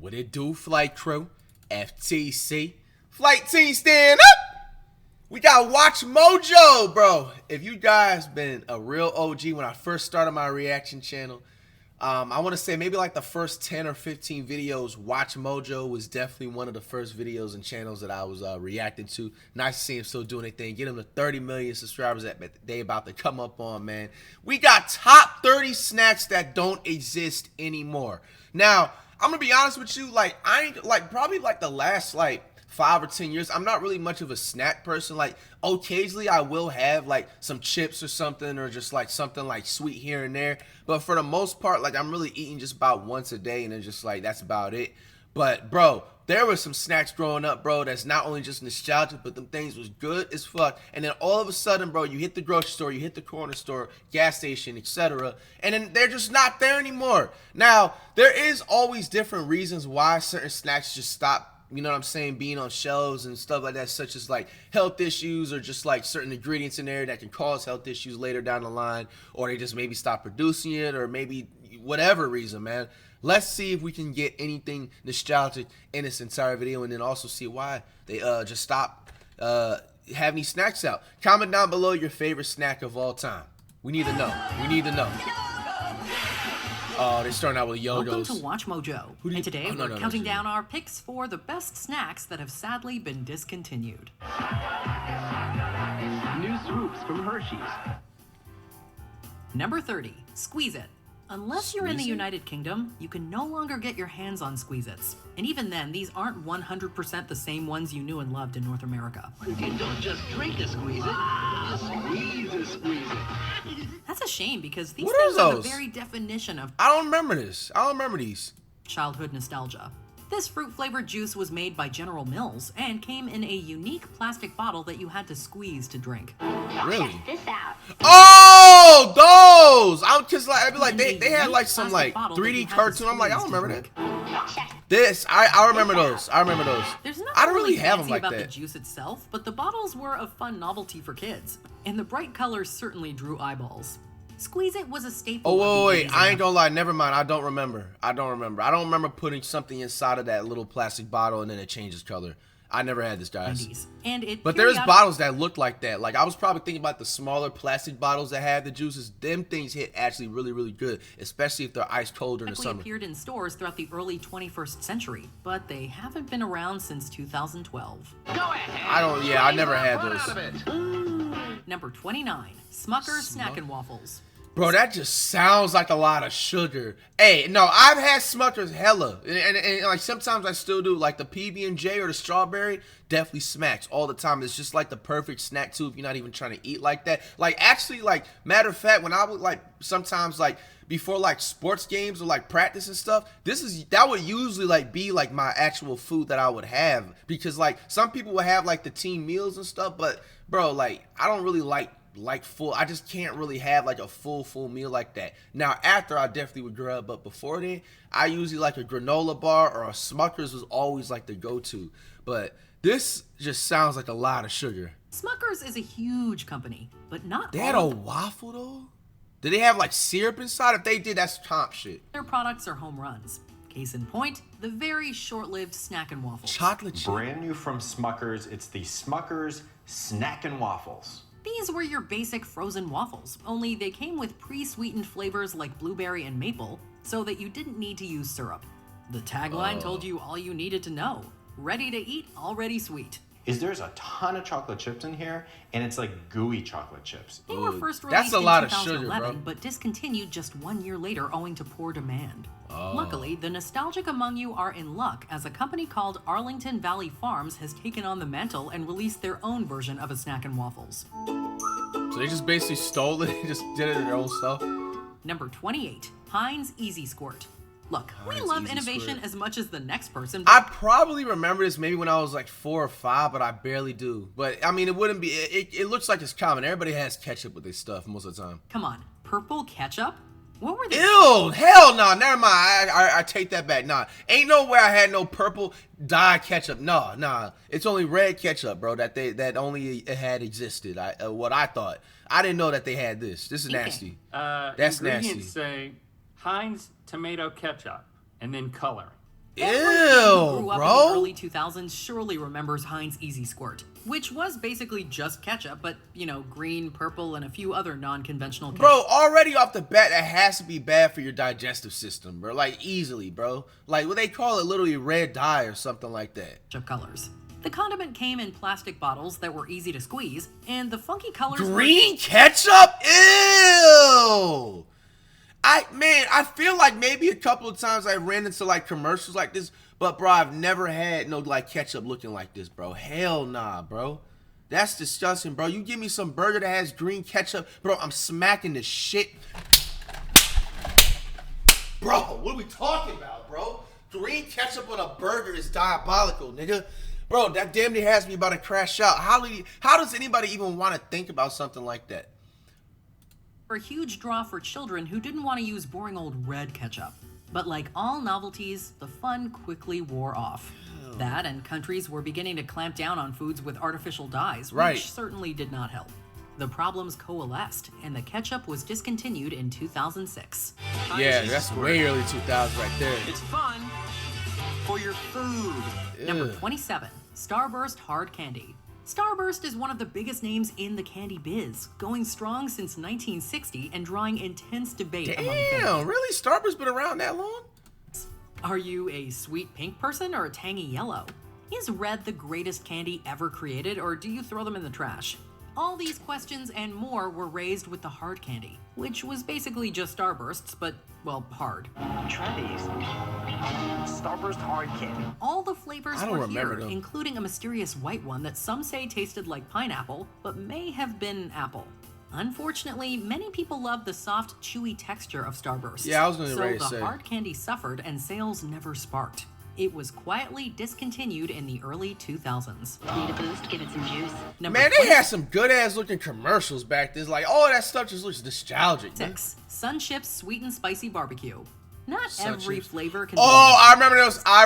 What it do, flight crew? FTC. Flight team, stand up! We got Watch Mojo, bro. If you guys been a real OG when I first started my reaction channel, I want to say maybe like the first 10 or 15 videos, Watch Mojo was definitely one of the first videos and channels that I was reacting to. Nice to see him still doing their thing. Get him to 30 million subscribers that they about to come up on, man. We got top 30 snacks that don't exist anymore. Now, I'm going to be honest with you, like, I ain't, like, probably like the last, like, 5 or 10 years, I'm not really much of a snack person. Like, occasionally I will have like some chips or something, or just like something like sweet here and there, but for the most part, like, I'm really eating just about once a day, and it's just like, that's about it. But bro, there were some snacks growing up, bro, that's not only just nostalgic, but them things was good as fuck. And then all of a sudden, bro, you hit the grocery store, you hit the corner store, gas station, etc., and then they're just not there anymore. Now, there is always different reasons why certain snacks just stop, you know what I'm saying, being on shelves and stuff like that, such as like health issues, or just like certain ingredients in there that can cause health issues later down the line, or they just maybe stop producing it, or maybe whatever reason, man. Let's see if we can get anything nostalgic in this entire video, and then also see why they just stop having these snacks out. Comment down below your favorite snack of all time. We need to know. We need to know. Oh, they're starting out with Yo-Yos. Welcome to Watch Mojo. And today we're counting down our picks for the best snacks that have sadly been discontinued. New swoops from Hershey's. Number 30, Squeeze-It. Unless you're in the United Kingdom, you can no longer get your hands on Squeeze-Its. And even then, these aren't 100% the same ones you knew and loved in North America. You don't just drink a Squeeze-It, you squeeze it. That's a shame, because these What are things are the those? very definition of I don't remember this. I don't remember these. childhood nostalgia. This fruit-flavored juice was made by General Mills and came in a unique plastic bottle that you had to squeeze to drink. Really? Check this out. Oh, those! I'm just like, I'd be like, they had like some like 3D cartoon. I'm like, I don't remember that. This, I remember those. I remember those. There's nothing I don't really really have them fancy like about that. the juice itself, but the bottles were a fun novelty for kids, and the bright colors certainly drew eyeballs. Squeeze-It was a staple. Oh, of the wait, 80s I ain't and gonna lie. Never mind. I don't remember. I don't remember putting something inside of that little plastic bottle and then it changes color. I never had this, guys. 90s, and it But there's bottles that look like that. Like, I was probably thinking about the smaller plastic bottles that have the juices. Them things hit actually really, really good, especially if they're ice cold during the summer. appeared in stores throughout the early 21st century, but they haven't been around since 2012. Go ahead. I never had those. Number 29, Smucker's Snack and Waffles. Bro, that just sounds like a lot of sugar. Hey, no, I've had Smucker's hella, and like sometimes I still do. Like the PB&J or the strawberry definitely smacks all the time. It's just like the perfect snack too if you're not even trying to eat like that. Like, actually, like, matter of fact, when I would like sometimes like before like sports games or like practice and stuff, that would usually like be like my actual food that I would have, because like some people would have like the team meals and stuff, but bro, like, I don't really like full. I just can't really have like a full meal like that. Now, after, I definitely would grub, but before then, I usually like a granola bar, or a Smucker's was always like the go-to. But this just sounds like a lot of sugar. Smucker's is a huge company, but not They had all a of waffle though? Did they have like syrup inside? If they did, that's top shit. their products are home runs. Case in point, the very short-lived Snack and Waffles. Chocolate chip. Brand new from Smucker's, it's the Smucker's Snack and Waffles. These were your basic frozen waffles, only they came with pre-sweetened flavors like blueberry and maple, so that you didn't need to use syrup. The tagline told you all you needed to know. Ready to eat, already sweet. There's a ton of chocolate chips in here, and it's like gooey chocolate chips. They were first That's released a in lot of sugar, 2011, bro. but discontinued just 1 year later owing to poor demand. Luckily, the nostalgic among you are in luck, as a company called Arlington Valley Farms has taken on the mantle and released their own version of a Snack and Waffles. So they just basically stole it and just did it in their own stuff. Number 28, Heinz Easy Squirt. Look, we Heinz love Easy innovation Squirt. as much as the next person. I probably remember this maybe when I was like 4 or 5, but I barely do. But I mean, it wouldn't be. It looks like it's common. Everybody has ketchup with their stuff most of the time. Come on, purple ketchup? What were they? Ew, hell no, never mind. I take that back. Nah, ain't no way I had no purple dye ketchup. Nah, it's only red ketchup, bro. That only it had existed. What I thought. I didn't know that they had this. This is nasty. That's ingredients nasty. say Heinz tomato ketchup and then color. Ew, who grew up in the early 2000s surely remembers Heinz Easy Squirt, which was basically just ketchup, but, you know, green, purple, and a few other non-conventional ketchup. Bro, already off the bat, that has to be bad for your digestive system, bro. Like, easily, bro. Like, what they call it, literally red dye or something like that. Colors. The condiment came in plastic bottles that were easy to squeeze, and the funky colors Green ketchup? Ew! I feel like maybe a couple of times I ran into like commercials like this, but bro, I've never had no like ketchup looking like this, bro. Hell nah, bro. That's disgusting, bro. You give me some burger that has green ketchup, bro, I'm smacking the shit. Bro, what are we talking about, bro? Green ketchup on a burger is diabolical, nigga. Bro, that damn near has me about to crash out. How does anybody even want to think about something like that? a huge draw for children who didn't want to use boring old red ketchup. But like all novelties, the fun quickly wore off. That and countries were beginning to clamp down on foods with artificial dyes, which certainly did not help. The problems coalesced, and the ketchup was discontinued in 2006. Yeah, that's way early 2000 right there. It's fun for your food. Number 27, Starburst Hard Candy. Starburst is one of the biggest names in the candy biz, going strong since 1960 and drawing intense debate among fans. Damn, really? Starburst been around that long? Are you a sweet pink person or a tangy yellow? Is red the greatest candy ever created, or do you throw them in the trash? All these questions and more were raised with the hard candy, which was basically just Starbursts, but, well, hard. Try these. Starburst hard candy. All the flavors were here, them. including a mysterious white one that some say tasted like pineapple, but may have been apple. Unfortunately, many people love the soft, chewy texture of Starburst. Yeah, I was going to So say. the hard candy suffered and sales never sparked. It was quietly discontinued in the early 2000s. Need a boost? Give it some juice. Number Man, they had some good ass looking commercials back then. Like, all that stuff just looks nostalgic. Man. 6. Sun Chips Sweet and Spicy Barbecue. Not Sun every Chips. flavor can Oh, I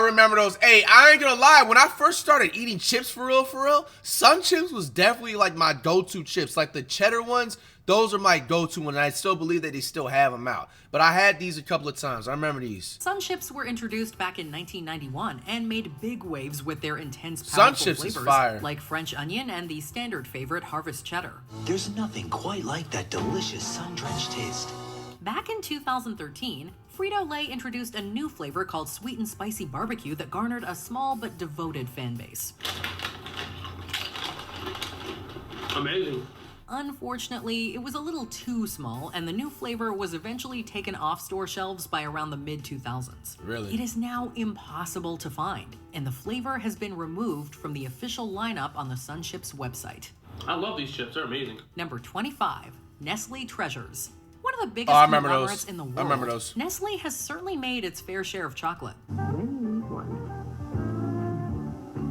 remember those. Hey, I ain't gonna lie. When I first started eating chips for real, Sun Chips was definitely like my go-to chips. Like the cheddar ones, those are my go-to, and I still believe that they still have them out. But I had these a couple of times. I remember these. Sun Chips were introduced back in 1991 and made big waves with their intense, Sun powerful Chips is flavors, fire. like French onion and the standard favorite Harvest Cheddar. There's nothing quite like that delicious sun-drenched taste. Back in 2013, Frito-Lay introduced a new flavor called Sweet and Spicy Barbecue that garnered a small but devoted fan base. Amazing. Unfortunately, it was a little too small, and the new flavor was eventually taken off store shelves by around the mid-2000s. Really? It is now impossible to find, and the flavor has been removed from the official lineup on the Sun Chips website. I love these chips. They're amazing. Number 25, Nestle Treasures. One of the biggest I remember conglomerates those. in the world, I remember those. Nestle has certainly made its fair share of chocolate.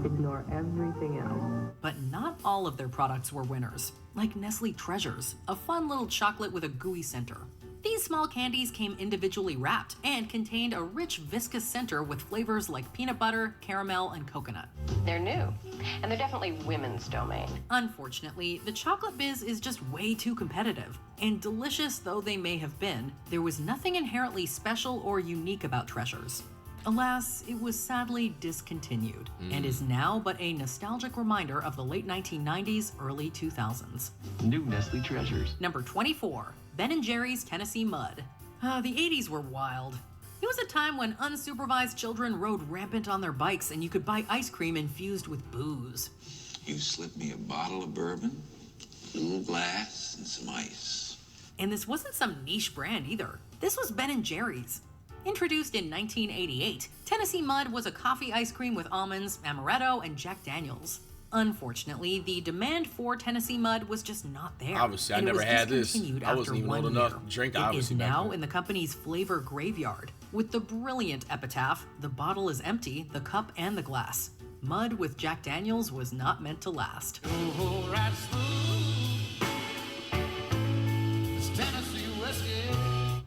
Ignore everything else. But not all of their products were winners, like Nestle Treasures, a fun little chocolate with a gooey center. These small candies came individually wrapped and contained a rich, viscous center with flavors like peanut butter, caramel, and coconut. They're new, and they're definitely women's domain. Unfortunately, the chocolate biz is just way too competitive, and delicious though they may have been, there was nothing inherently special or unique about Treasures. Alas, it was sadly discontinued, and is now but a nostalgic reminder of the late 1990s, early 2000s. New Nestle Treasures. Number 24, Ben & Jerry's Tennessee Mud. The 80s were wild. It was a time when unsupervised children rode rampant on their bikes and you could buy ice cream infused with booze. You slip me a bottle of bourbon, a little glass, and some ice. And this wasn't some niche brand either. This was Ben & Jerry's. Introduced in 1988, Tennessee Mud was a coffee ice cream with almonds, amaretto, and Jack Daniels. Unfortunately, the demand for Tennessee Mud was just not there. Obviously, I and it never was had this. discontinued I wasn't after even old 1 enough year. to drink, It is obviously, back now then. in the company's flavor graveyard, with the brilliant epitaph, "The bottle is empty, the cup and the glass. Mud with Jack Daniels was not meant to last."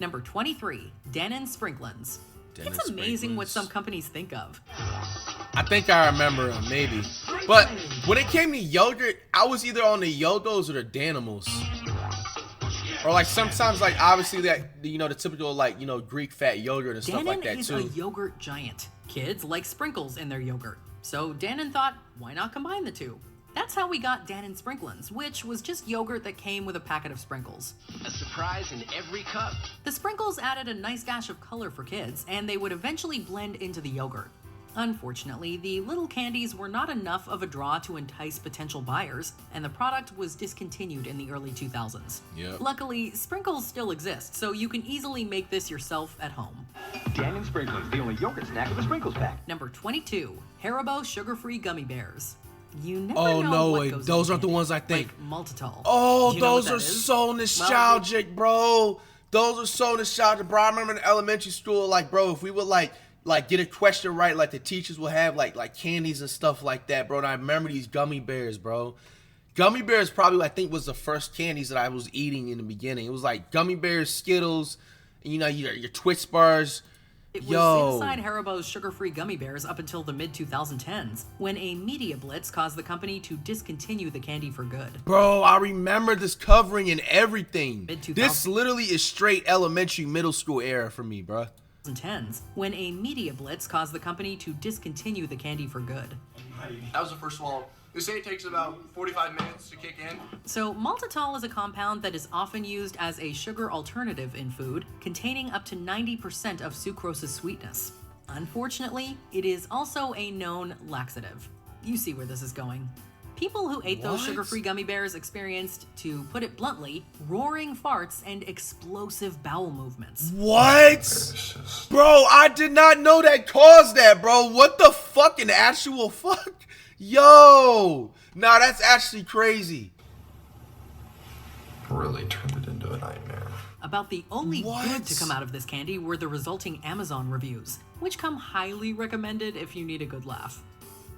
Number 23, Dannon Sprinklins. Dannon It's amazing what Sprinklins. some companies think of. I think I remember them, maybe. But when it came to yogurt, I was either on the Yogos or the Danimals. Or like sometimes, like obviously that, you know, the typical like, you know, Greek fat yogurt and stuff Dannon like that is too. a yogurt giant, Kids like sprinkles in their yogurt, so Dannon thought, why not combine the two? That's how we got Dannon Sprinklins, which was just yogurt that came with a packet of sprinkles. A surprise in every cup. The sprinkles added a nice dash of color for kids, and they would eventually blend into the yogurt. Unfortunately, the little candies were not enough of a draw to entice potential buyers, and the product was discontinued in the early 2000s. Yep. Luckily, sprinkles still exist, so you can easily make this yourself at home. Dannon Sprinklings, the only yogurt snack with a sprinkles pack. Number 22, Haribo Sugar-Free Gummy Bears. You never Oh, know no what way. goes Those in aren't the candy. ones I think. Like maltitol. Oh, Do you know what those that are is? so nostalgic, bro. Those are so nostalgic, bro. I remember in elementary school, like, bro, if we would like get a question right, like the teachers will have like candies and stuff like that, bro. And I remember these gummy bears, bro. Gummy bears probably, I think, was the first candies that I was eating in the beginning. It was like gummy bears, Skittles, and, you know, your Twix bars. It was inside Haribo's sugar-free gummy bears up until the mid-2010s, when a media blitz caused the company to discontinue the candy for good. Bro, I remember this covering and everything. Mid-2000s. This literally is straight elementary, middle school era for me, bro. 2010s, when a media blitz caused the company to discontinue the candy for good. That was the first swallow. They say it takes about 45 minutes to kick in. So, maltitol is a compound that is often used as a sugar alternative in food, containing up to 90% of sucrose's sweetness. Unfortunately, it is also a known laxative. You see where this is going. People who ate those sugar-free gummy bears experienced, to put it bluntly, roaring farts and explosive bowel movements. What? Bro, I did not know that caused that, bro. What the fucking actual fuck? Yo! Nah, that's actually crazy. Really turned it into a nightmare. About the only good to come out of this candy were the resulting Amazon reviews, which come highly recommended if you need a good laugh.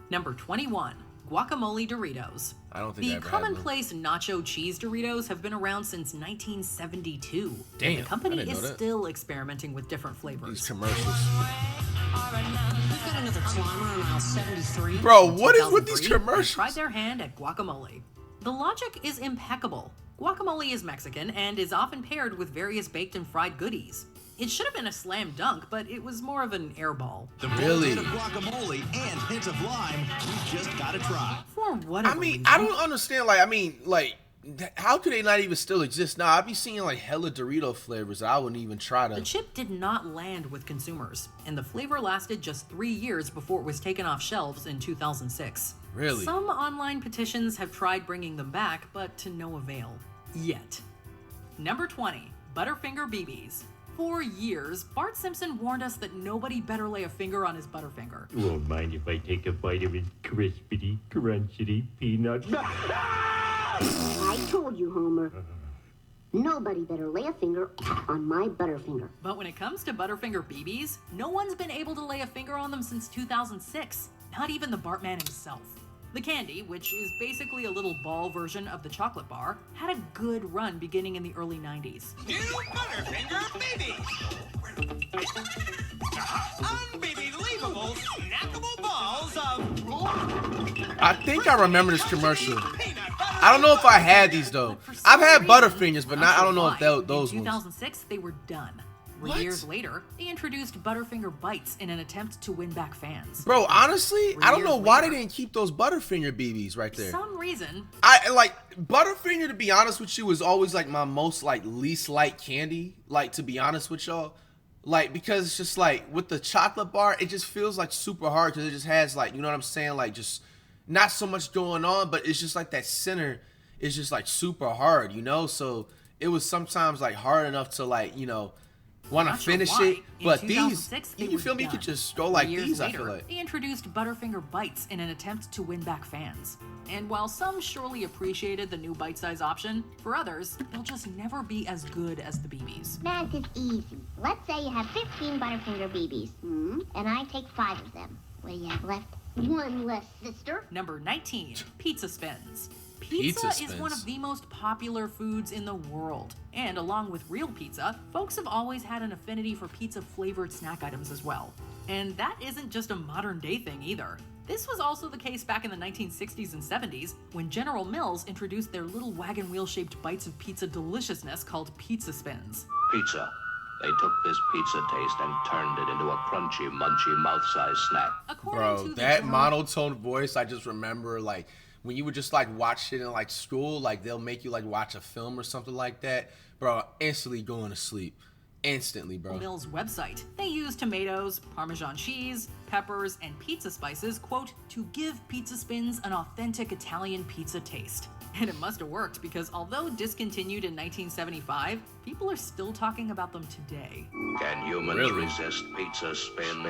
Number 21. Guacamole Doritos. I don't think I The ever had commonplace nacho cheese Doritos have been around since 1972. Damn, and the company I didn't is know that. still experimenting with different flavors. These commercials. We've got another climber on aisle 73. Bro, what is with these 2003, commercials? they tried their hand at guacamole. The logic is impeccable. Guacamole is Mexican and is often paired with various baked and fried goodies. It should have been a slam dunk, but it was more of an airball. Really? Of guacamole and hint of lime, you just gotta try. For whatever I mean, reason. I don't understand. How could they not even still exist now? I'd be seeing like hella Dorito flavors. I wouldn't even try to. The chip did not land with consumers, and the flavor lasted just 3 years before it was taken off shelves in 2006. Really? Some online petitions have tried bringing them back, but to no avail. Yet. Number 20. Butterfinger BBs. For years, Bart Simpson warned us that nobody better lay a finger on his Butterfinger. Won't mind if I take a bite of his crispity, crunchity peanut. I told you, Homer. Nobody better lay a finger on my Butterfinger. But when it comes to Butterfinger BBs, no one's been able to lay a finger on them since 2006. Not even the Bartman himself. The candy, which is basically a little ball version of the chocolate bar, had a good run beginning in the early 90s. New Butterfinger Baby! Unbelievable, snackable balls of... I think I remember this commercial. I don't know if I had these though. I've had Butterfingers, but not. I don't know if those in ones. 2006, they were done. 3 years later, they introduced Butterfinger Bites in an attempt to win back fans. Bro, honestly, I don't know years why later. they didn't keep those Butterfinger BBs right For there. some reason, I like Butterfinger, to be honest with you, is always like my most least liked candy. Like, to be honest with y'all, like, because it's just like with the chocolate bar, it just feels like super hard because it just has like, you know what I'm saying, like just not so much going on, but it's just like that center is just like super hard, you know. So it was sometimes like hard enough to like, you know, want to Not sure finish why. it. In But these, 2006, they you were feel me? You done. could just go like 3 years these. I later, feel like. they introduced Butterfinger Bites in an attempt to win back fans. And while some surely appreciated the new bite-size option, for others, they'll just never be as good as the BBs. Math is easy. Let's say you have 15 Butterfinger BBs, and I take 5 of them. What do you have left? One less, sister. Number 19, Pizza Spins. Pizza Pizza is one Spins. of the most popular foods in the world. And along with real pizza, folks have always had an affinity for pizza-flavored snack items as well. And that isn't just a modern-day thing either. This was also the case back in the 1960s and 70s when General Mills introduced their little wagon wheel-shaped bites of pizza deliciousness called Pizza Spins. Pizza. They took this pizza taste and turned it into a crunchy, munchy, mouth-sized snack. Bro, that monotone voice, I just remember, like, when you would just, like, watch it in, like, school, like, they'll make you, like, watch a film or something like that. Bro, instantly going to sleep. Instantly, bro. Mill's website. They use tomatoes, Parmesan cheese, peppers, and pizza spices, quote, to give pizza spins an authentic Italian pizza taste. And it must have worked, because although discontinued in 1975, people are still talking about them today. Can humans resist pizza spin?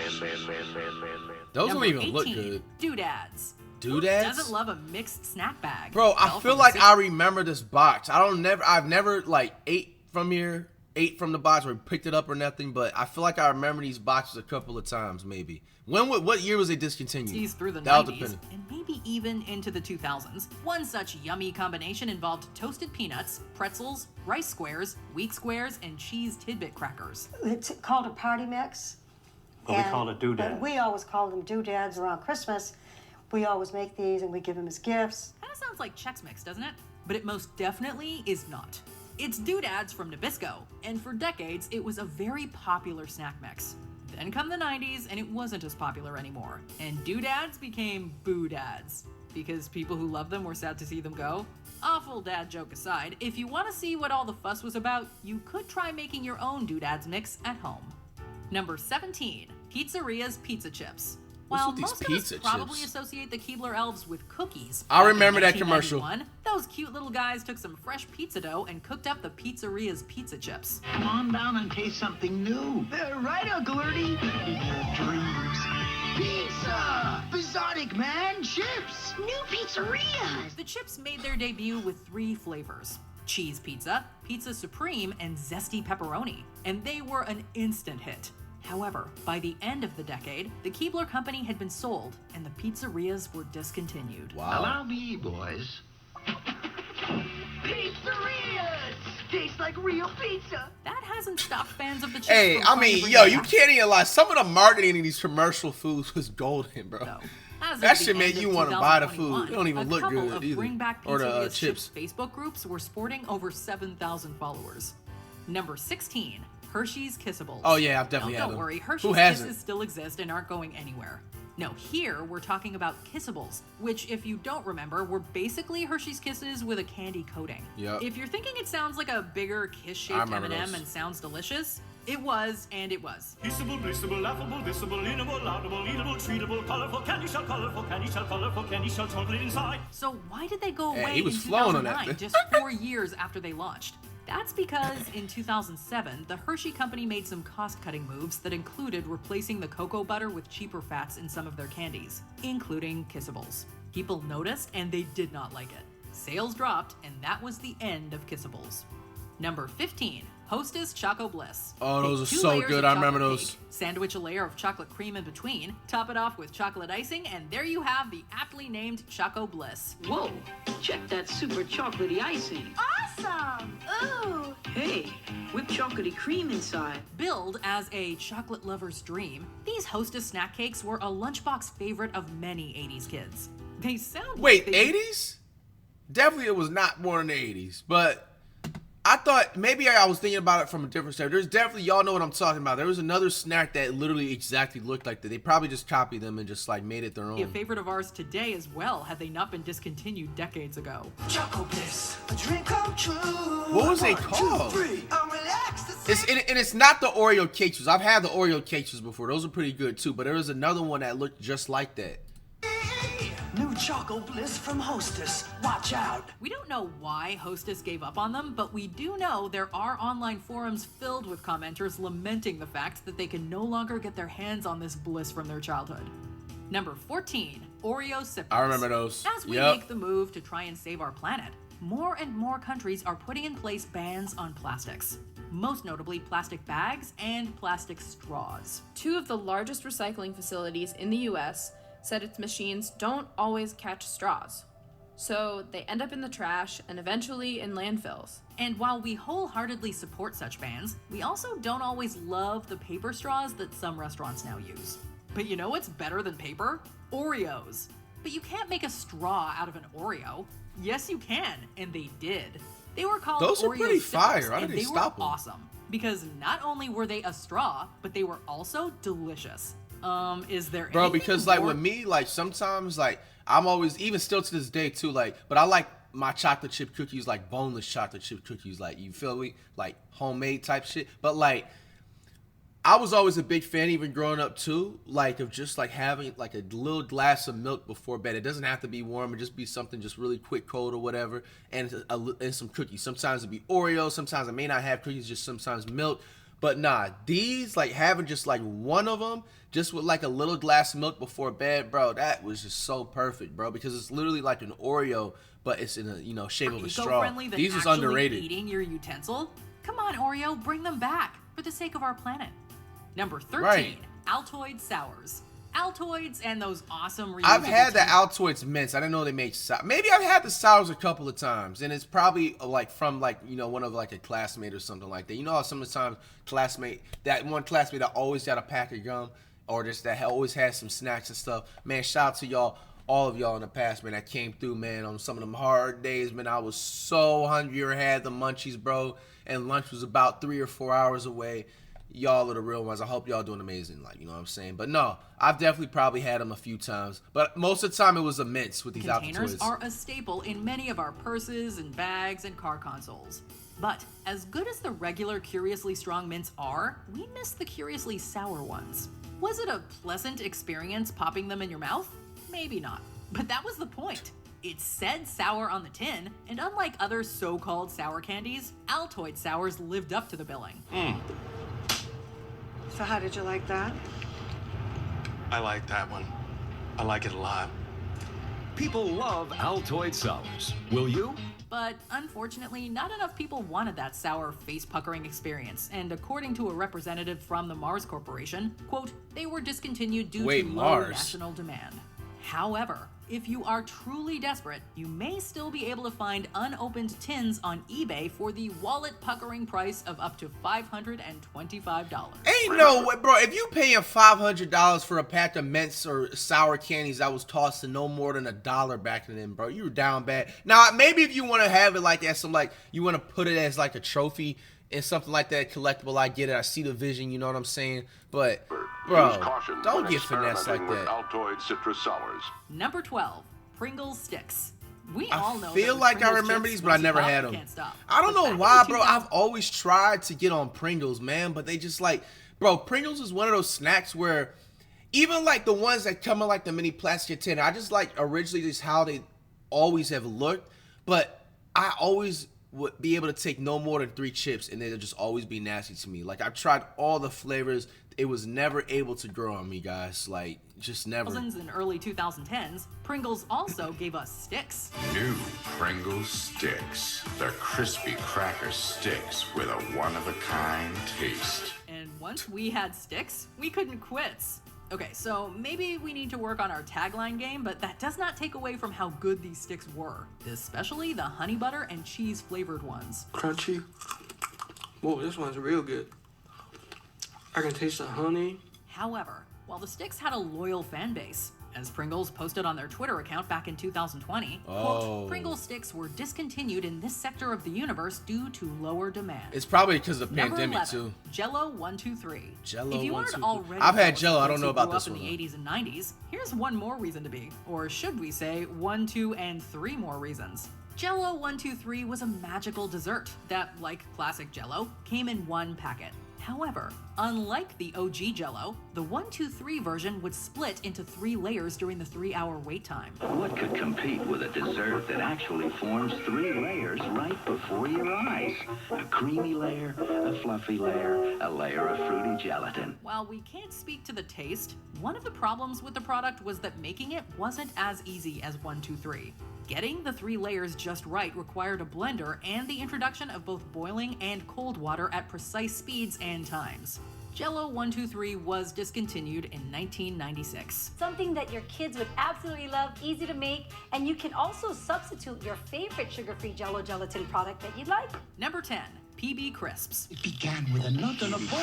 Those Number don't even 18, look good. Doodads. Doodads? Who doesn't love a mixed snack bag? Bro, I Well, feel from like the I remember this box. I've never like ate from the box or picked it up or nothing, but I feel like I remember these boxes a couple of times maybe. What year was it discontinued? These through the That'll 90s, depend. and maybe even into the 2000s. One such yummy combination involved toasted peanuts, pretzels, rice squares, wheat squares, and cheese tidbit crackers. It's called a party mix. Well, we call it doodad. But we always call them doodads around Christmas. We always make these and we give them as gifts. Kind of sounds like Chex Mix, doesn't it? But it most definitely is not. It's doodads from Nabisco, and for decades it was a very popular snack mix. Then come the 90s, and it wasn't as popular anymore, and doodads became boo-dads, because people who loved them were sad to see them go. Awful dad joke aside, if you want to see what all the fuss was about, you could try making your own doodads mix at home. Number 17, Pizzeria's pizza chips. While with these most of pizza us probably chips? associate the Keebler elves with cookies, I back in remember that commercial. 1991, those cute little guys took some fresh pizza dough and cooked up the Pizzeria's pizza chips. Come on down and taste something new. Right, Uncle Ernie. In your dreams. Pizza! Bizarric, man! Chips! New pizzerias! The chips made their debut with 3 flavors: cheese pizza, pizza supreme, and zesty pepperoni, and they were an instant hit. However, by the end of the decade, the Keebler company had been sold and the pizzerias were discontinued. Allow me, boys. Pizzerias! Tastes like real pizza! That hasn't stopped fans of the chips Hey, from I trying to mean, bring yo, them you back. can't even lie. Some of the marketing in these commercial foods was golden, bro. As of That the should make end you of want to buy the 2021, food. It don't even a look couple good of either. Bring Back Or the Pizzeria's chips. Facebook groups were sporting over 7,000 followers. Number 16, Hershey's Kissables. Oh, yeah, I've definitely had Don't them. worry, Who Hershey's hasn't? Kisses still exist and aren't going anywhere. No, here we're talking about Kissables, which, if you don't remember, were basically Hershey's Kisses with a candy coating. Yep. If you're thinking it sounds like a bigger I kiss-shaped remember M&M those. and sounds delicious, it was, and it was. Kissable, blissable, laughable, visible, inable, laudable, eatable, treatable, colorful candy shell, chocolate inside. So why did they go Hey, away he was in flowing on that 2009, thing. just 4 years after they launched? That's because in 2007, the Hershey company made some cost-cutting moves that included replacing the cocoa butter with cheaper fats in some of their candies, including Kissables. People noticed and they did not like it. Sales dropped, and that was the end of Kissables. Number 15, Hostess Choco Bliss. Oh, those Take are 2 so layers good. of I remember chocolate those. cake, sandwich a layer of chocolate cream in between, top it off with chocolate icing, and there you have the aptly named Choco Bliss. Whoa, check that super chocolatey icing. Awesome! Ooh! Hey, whipped chocolatey cream inside. Billed as a chocolate lover's dream, these Hostess snack cakes were a lunchbox favorite of many 80s kids. They sound Wait, like they 80s? Definitely it was not more than the 80s, but I thought maybe I was thinking about it from a different side. There's definitely, y'all know what I'm talking about. There was another snack that literally exactly looked like that. They probably just copied them and just like made it their be a own. favorite of ours today as well, had they not been discontinued decades ago. Choco Bliss, a drink come true. What was it called? 1, 2, 3, I'm relaxed. And it's not the Oreo cakes. I've had the Oreo cakes before. Those are pretty good too. But there was another one that looked just like that. New Choco Bliss from Hostess. Watch out. We don't know why Hostess gave up on them, but we do know there are online forums filled with commenters lamenting the fact that they can no longer get their hands on this bliss from their childhood. Number 14, Oreo Sippers. I remember those. As we Yep. make the move to try and save our planet, more and more countries are putting in place bans on plastics. Most notably plastic bags and plastic straws. 2 of the largest recycling facilities in the US said its machines don't always catch straws. So they end up in the trash and eventually in landfills. And while we wholeheartedly support such bans, we also don't always love the paper straws that some restaurants now use. But you know what's better than paper? Oreos. But you can't make a straw out of an Oreo. Yes, you can, and they did. They were called Those are Oreo pretty stickers, fire. I and didn't they were stop 'em. awesome because not only were they a straw, but they were also delicious. Is there Bro, anything because like more- with me, like sometimes like I'm always, even still to this day too, like, but I like my chocolate chip cookies, like boneless chocolate chip cookies, like, you feel me, like homemade type shit. But like I was always a big fan, even growing up too, like of just like having like a little glass of milk before bed. It doesn't have to be warm; it just be something just really quick, cold or whatever, and some cookies. Sometimes it'd be Oreos, sometimes I may not have cookies, just sometimes milk. But nah, these, like having just like one of them, just with like a little glass of milk before bed, bro, that was just so perfect, bro, because it's literally like an Oreo, but it's in a, you know, shape of a straw. Eco-friendly than These is actually underrated. eating your utensil? Come on, Oreo, bring them back for the sake of our planet. Number 13, Right. Altoid Sours. Altoids and those awesome reusable I've had the tin- Altoids mints. I didn't know they make sour. Maybe I've had the sours a couple of times, and it's probably like from like, you know, one of like a classmate or something like that. You know how sometimes that one classmate that always got a pack of gum, or just that always has some snacks and stuff. Man, shout out to y'all, all of y'all in the past, man, that came through, man, on some of them hard days, man. I was so hungry or had the munchies, bro, and lunch was about 3 or 4 hours away. Y'all are the real ones. I hope y'all doing amazing, like, you know what I'm saying? But no, I've definitely probably had them a few times, but most of the time it was a mints with these Containers Altoids. are a staple in many of our purses and bags and car consoles. But as good as the regular Curiously Strong mints are, we miss the Curiously Sour ones. Was it a pleasant experience popping them in your mouth? Maybe not. But that was the point. It said sour on the tin, and unlike other so-called sour candies, Altoid Sours lived up to the billing. So how did you like that? I like that one. I like it a lot. People love Altoid Sours. Will you? But unfortunately, not enough people wanted that sour, face-puckering experience, and according to a representative from the Mars Corporation, quote, they were discontinued due to low Mars? national demand. However, if you are truly desperate, you may still be able to find unopened tins on eBay for the wallet-puckering price of up to $525. Ain't no way, bro. If you paying $500 for a pack of mints or sour candies that was tossed to no more than $1 back then, bro, you were down bad. Now, maybe if you want to have it like as some, like, you want to put it as like a trophy and something like that, collectible, I get it. I see the vision, you know what I'm saying? But, bro, don't get finessed like that. Altoid citrus sours. Number 12, Pringles Sticks. We all know I feel that like I Pringles remember chips, these, but I once you never pop, had you them. can't stop. I don't But know back why, in bro. 2000 I've always tried to get on Pringles, man, but they just like, bro, Pringles is one of those snacks where even like the ones that come in like the mini plastic tin, I just like originally just how they always have looked, but I always would be able to take no more than 3 chips and they'll just always be nasty to me. Like, I've tried all the flavors. It was never able to grow on me, guys. Like, just never. In early 2010s, Pringles also gave us sticks. New Pringles sticks. They're crispy cracker sticks with a one-of-a-kind taste. And once we had sticks, we couldn't quit. Okay, so maybe we need to work on our tagline game, but that does not take away from how good these sticks were, especially the honey butter and cheese flavored ones. Crunchy. Whoa, this one's real good. I can taste the honey. However, while the sticks had a loyal fan base, as Pringles posted on their Twitter account back in 2020, quote, Pringles sticks were discontinued in this sector of the universe due to lower demand. It's probably because of the Number pandemic 11, too. Jell-O 123. Jell-O If you aren't 123. already I've had jealous Jell-O. of I don't folks know who about grew this up in one, the 80s and 90s, here's one more reason to be, or should we say 1, 2, and 3 more reasons. Jell-O 123 was a magical dessert that, like classic Jell-O, came in one packet. However, unlike the OG Jell-O, the 123 version would split into 3 layers during the 3-hour wait time. What could compete with a dessert that actually forms 3 layers right before your eyes? A creamy layer, a fluffy layer, a layer of fruity gelatin. While we can't speak to the taste, one of the problems with the product was that making it wasn't as easy as 123. Getting the 3 layers just right required a blender and the introduction of both boiling and cold water at precise speeds and times. Jell-O 123 was discontinued in 1996. Something that your kids would absolutely love, easy to make, and you can also substitute your favorite sugar-free Jell-O gelatin product that you'd like. Number 10, PB Crisps. It began with a nut and a bolt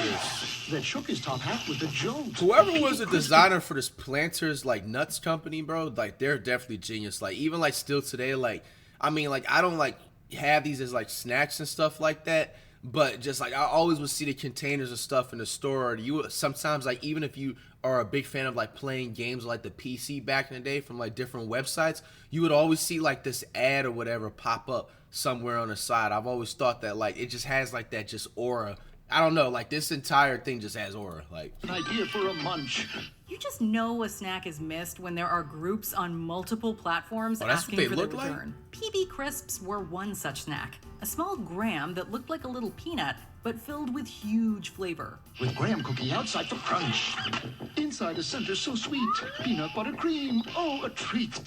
that shook his top hat with a jolt. Whoever was the designer for this Planters like nuts company, bro, like they're definitely genius. Like even like still today, like I mean, like I don't like have these as like snacks and stuff like that. But just like I always would see the containers of stuff in the store. You sometimes like even if you are a big fan of like playing games like the PC back in the day from like different websites, you would always see like this ad or whatever pop up somewhere on the side. I've always thought that like it just has like that just aura. I don't know, like this entire thing just has aura. Like An idea for a munch. You just know a snack is missed when there are groups on multiple platforms asking for their return. PB Crisps were one such snack. A small graham that looked like a little peanut, but filled with huge flavor. With graham cookie outside for crunch. Inside a center so sweet. Peanut butter cream. Oh, a treat.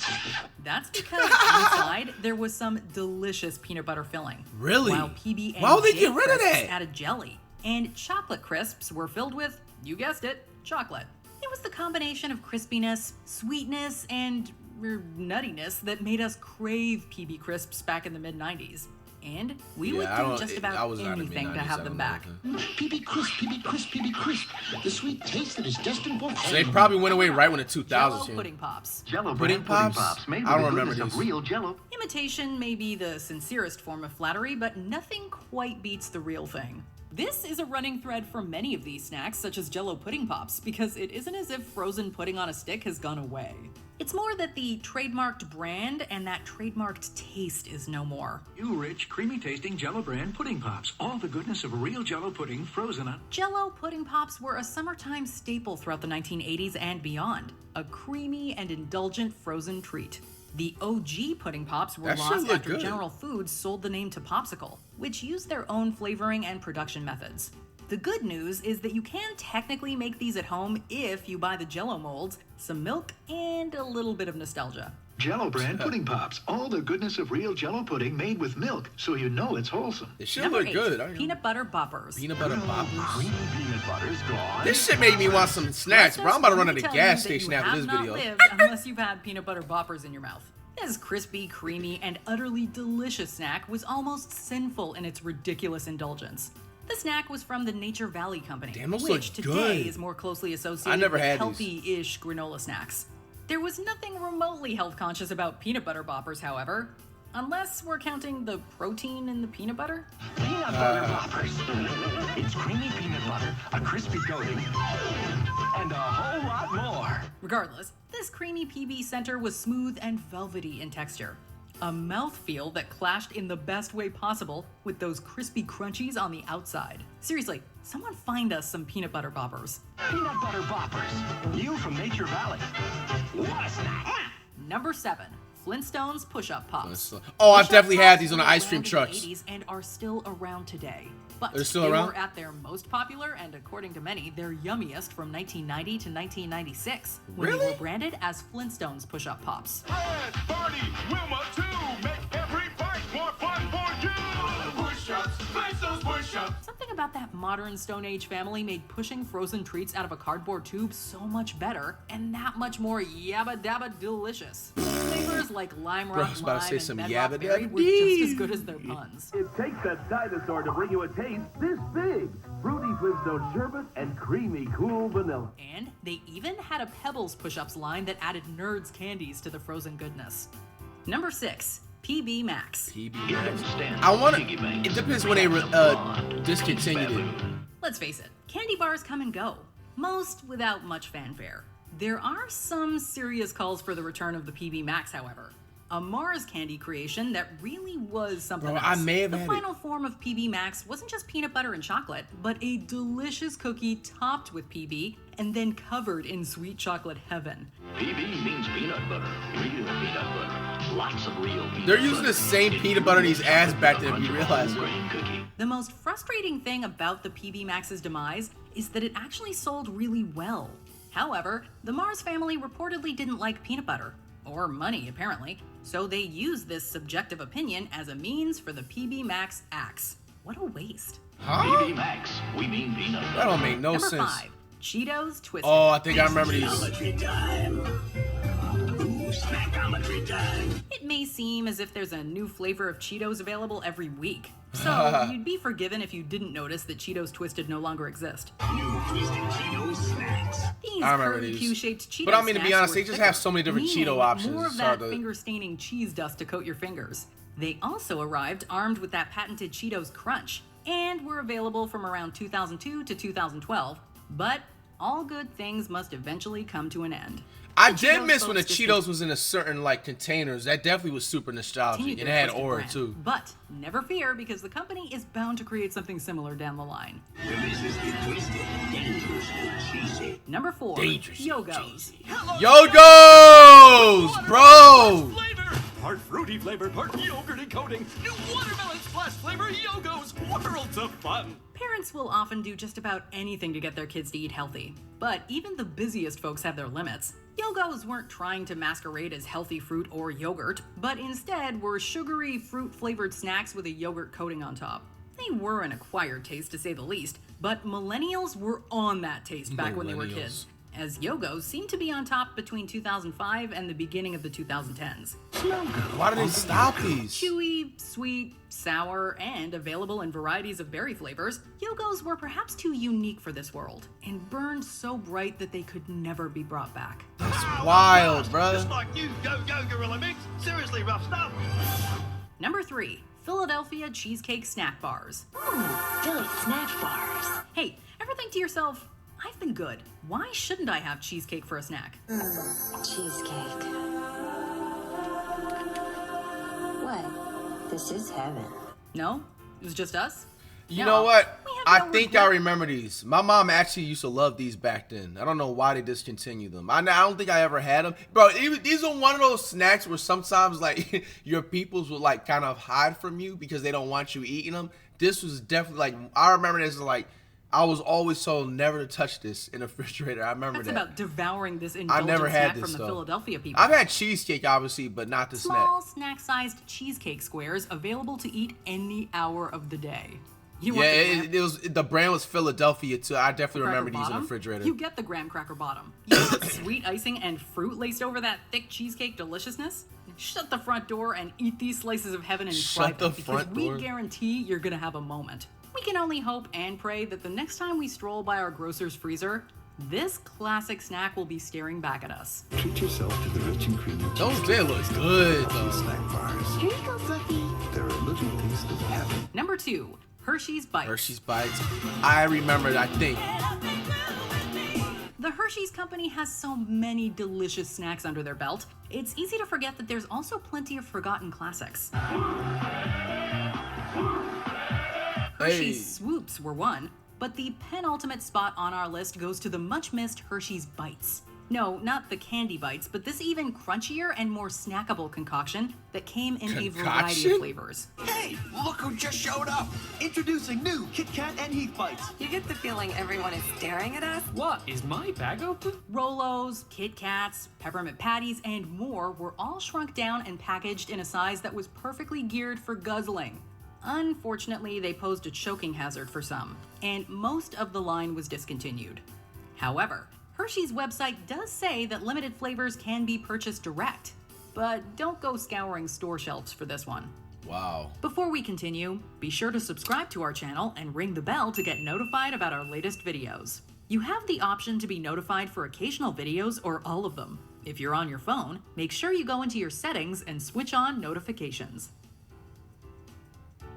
That's because inside there was some delicious peanut butter filling. Really? While PB and Why would they J get rid of Crisps that? added jelly. And chocolate crisps were filled with, you guessed it, chocolate. It was the combination of crispiness, sweetness, and nuttiness that made us crave PB Crisps back in the mid-90s. And we would do just about anything to have them back. PB Crisp, PB Crisp, PB Crisp. The sweet taste that is destined for So they probably went away right when the 2000s Jell-O came. pudding pops. Jell-O Pudding Pops? made I with don't the remember goodness these. of real Jell-O. Imitation may be the sincerest form of flattery, but nothing quite beats the real thing. This is a running thread for many of these snacks, such as Jell-O pudding pops, because it isn't as if frozen pudding on a stick has gone away. It's more that the trademarked brand and that trademarked taste is no more. New rich, creamy tasting Jell-O brand pudding pops. All the goodness of real Jell-O pudding frozen on. Jell-O pudding pops were a summertime staple throughout the 1980s and beyond. A creamy and indulgent frozen treat. The OG pudding pops were lost after General Foods sold the name to Popsicle, which used their own flavoring and production methods. The good news is that you can technically make these at home if you buy the Jell-O molds, some milk, and a little bit of nostalgia. Jell-O brand pudding pops. All the goodness of real Jell-O pudding made with milk, so you know it's wholesome. It should Number look 8, good. peanut butter boppers. Peanut butter poppers. Creamy peanut butter's gone. This shit made me want some snacks, bro. I'm about to run to the gas station after this You video. have not lived unless you've had peanut butter boppers in your mouth. This crispy, creamy, and utterly delicious snack was almost sinful in its ridiculous indulgence. The snack was from the Nature Valley Company, Damn, those which look today good. is more closely associated I never with had these. healthy-ish granola snacks. There was nothing remotely health-conscious about peanut butter boppers, however, unless we're counting the protein in the peanut butter. Peanut butter poppers. It's creamy peanut butter, a crispy coating, and a whole lot more. Regardless, this creamy PB center was smooth and velvety in texture. A mouthfeel that clashed in the best way possible with those crispy crunchies on the outside. Seriously, someone find us some peanut butter boppers. Peanut butter boppers. You from Nature Valley. What a snack. Number 7, Flintstones push-up pops. Oh, I've Push-up definitely had pops these on were the ice cream around in trucks. the 80s and are still around today. But They're still they around? were at their most popular and, according to many, their yummiest from 1990 to 1996, when they Really? were branded as Flintstones push-up pops. Fred, Barney, Wilma, too. Make every bite more fun for you. Push-ups, Flintstones push-ups. Something about that modern Stone Age family made pushing frozen treats out of a cardboard tube so much better and that much more yabba dabba delicious. Flavors like lime Bro, I rock was about to lime say and some bedrock yabba berry dabba were just as dee. good as their puns. It takes a dinosaur to bring you a taste this big. Fruity Flintstone sherbet and creamy cool vanilla. And they even had a Pebbles push-ups line that added Nerds candies to the frozen goodness. Number 6, PB Max. PB Max. I want to. It depends when they discontinued it. Let's face it, candy bars come and go, most without much fanfare. There are some serious calls for the return of the PB Max, however. A Mars candy creation that really was something Bro, else. I may have the had final form of PB Max wasn't just peanut butter and chocolate, but a delicious cookie topped with PB and then covered in sweet chocolate heaven. PB means peanut butter, real peanut butter, lots of real peanut They're using the same peanut butter in these ads back then, if you realize it. The most frustrating thing about the PB Max's demise is that it actually sold really well. However, the Mars family reportedly didn't like peanut butter, or money apparently, so they used this subjective opinion as a means for the PB Max axe. What a waste. Huh? PB Max, we mean peanut butter. That don't make no Number sense. 5, Cheetos Twisted. Oh, I think I remember these. It may seem as if there's a new flavor of Cheetos available every week, so you'd be forgiven if you didn't notice that Cheetos Twisted no longer exist. New twisted Cheetos snacks. These I remember curvy these. Q-shaped Cheeto But I mean, to be snacks honest, were they just have so many different meaning Cheeto options. More of It's that hard to- finger-staining cheese dust to coat your fingers. They also arrived armed with that patented Cheetos Crunch, and were available from around 2002 to 2012, but all good things must eventually come to an end. I did miss when the Cheetos was in a certain like containers. That definitely was super nostalgic, and it had aura too. But never fear, because the company is bound to create something similar down the line. Number 4, Yo-Go's. Yo-Go's, bro! Part fruity flavor, part yogurty coating. New watermelon splash flavor Yo-Go's. Worlds of fun. Parents will often do just about anything to get their kids to eat healthy. But even the busiest folks have their limits. Yo-Go's weren't trying to masquerade as healthy fruit or yogurt, but instead were sugary, fruit-flavored snacks with a yogurt coating on top. They were an acquired taste, to say the least, but millennials were on that taste back when they were kids, as Yo-Go's seemed to be on top between 2005 and the beginning of the 2010s. Why do they stop these? Chewy, sweet, sour, and available in varieties of berry flavors, Yo-Go's were perhaps too unique for this world, and burned so bright that they could never be brought back. That's wild, bro. Just like new Go-Go Gorilla Mix. Seriously rough stuff. Number 3, Philadelphia Cheesecake Snack Bars. Philly snack bars. Hey, ever think to yourself, I've been good. Why shouldn't I have cheesecake for a snack? Cheesecake. What? This is heaven. No? It was just us? You know what? I think I remember these. My mom actually used to love these back then. I don't know why they discontinued them. I don't think I ever had them. Bro, these are one of those snacks where sometimes like your peoples will like kind of hide from you because they don't want you eating them. This was definitely like, I remember this like, I was always told never to touch this in a refrigerator. I remember That's that. about devouring this indulgent I never had snack this from the though. Philadelphia people. I've had cheesecake obviously, but not the Small, snack-sized cheesecake squares available to eat any hour of the day. It was the brand was Philadelphia too. I definitely remember these in the Bottom? refrigerator. You get the graham cracker bottom. You want sweet icing and fruit laced over that thick cheesecake deliciousness? Shut the front door and eat these slices of heaven in private, because we guarantee you're gonna have a moment. We can only hope and pray that the next time we stroll by our grocer's freezer, this classic snack will be staring back at us. Treat yourself to the rich and creamy. Those did look good though. Snack bars. Here you go, Fluffy. They're a little taste of heaven. Number 2, Hershey's Bites. Hershey's Bites. I remember it, I think. The Hershey's company has so many delicious snacks under their belt, it's easy to forget that there's also plenty of forgotten classics. Hershey's Swoops were one, but the penultimate spot on our list goes to the much-missed Hershey's Bites. No, not the candy bites, but this even crunchier and more snackable concoction that came in a variety of flavors. Hey, look who just showed up. Introducing new Kit Kat and Heath Bites. You get the feeling everyone is staring at us? What? Is my bag open? Rolos, Kit Kats, peppermint patties, and more were all shrunk down and packaged in a size that was perfectly geared for guzzling. Unfortunately, they posed a choking hazard for some, and most of the line was discontinued. However, Hershey's website does say that limited flavors can be purchased direct, but don't go scouring store shelves for this one. Wow. Before we continue, be sure to subscribe to our channel and ring the bell to get notified about our latest videos. You have the option to be notified for occasional videos or all of them. If you're on your phone, make sure you go into your settings and switch on notifications.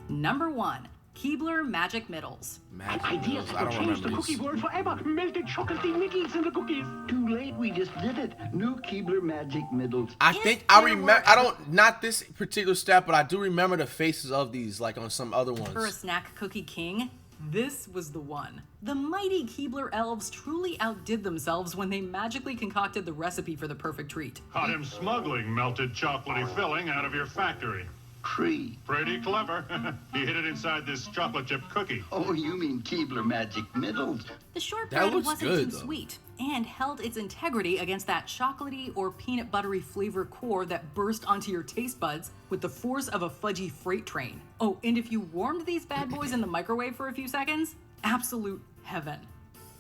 Number 1, Keebler Magic Middles. Ideas will change the cookie world forever. Melted chocolatey middles in the cookies. Too late, we just did it. New Keebler Magic Middles. I think I remember. I don't, not this particular step, but I do remember the faces of these, like on some other ones. For a snack cookie king, this was the one. The mighty Keebler elves truly outdid themselves when they magically concocted the recipe for the perfect treat. Caught him smuggling melted chocolatey filling out of your factory. Pretty clever. He hid it inside this chocolate chip cookie. Oh, you mean Keebler Magic Middles? The shortbread That looks wasn't good, too though. sweet and held its integrity against that chocolatey or peanut buttery flavor core that burst onto your taste buds with the force of a fudgy freight train. Oh, and if you warmed these bad boys in the microwave for a few seconds, absolute heaven.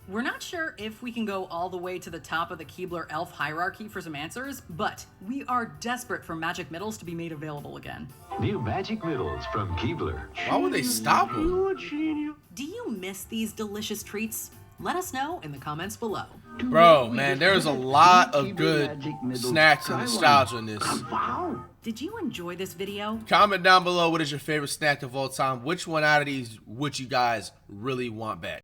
We're not sure if we can go all the way to the top of the Keebler elf hierarchy for some answers, but we are desperate for Magic Middles to be made available again. New Magic Middles from Keebler. Why would they stop them? Do you miss these delicious treats? Let us know in the comments below. Bro, man, there's a lot of good snacks and nostalgia in this. Did you enjoy this video? Comment down below what is your favorite snack of all time. Which one out of these would you guys really want back?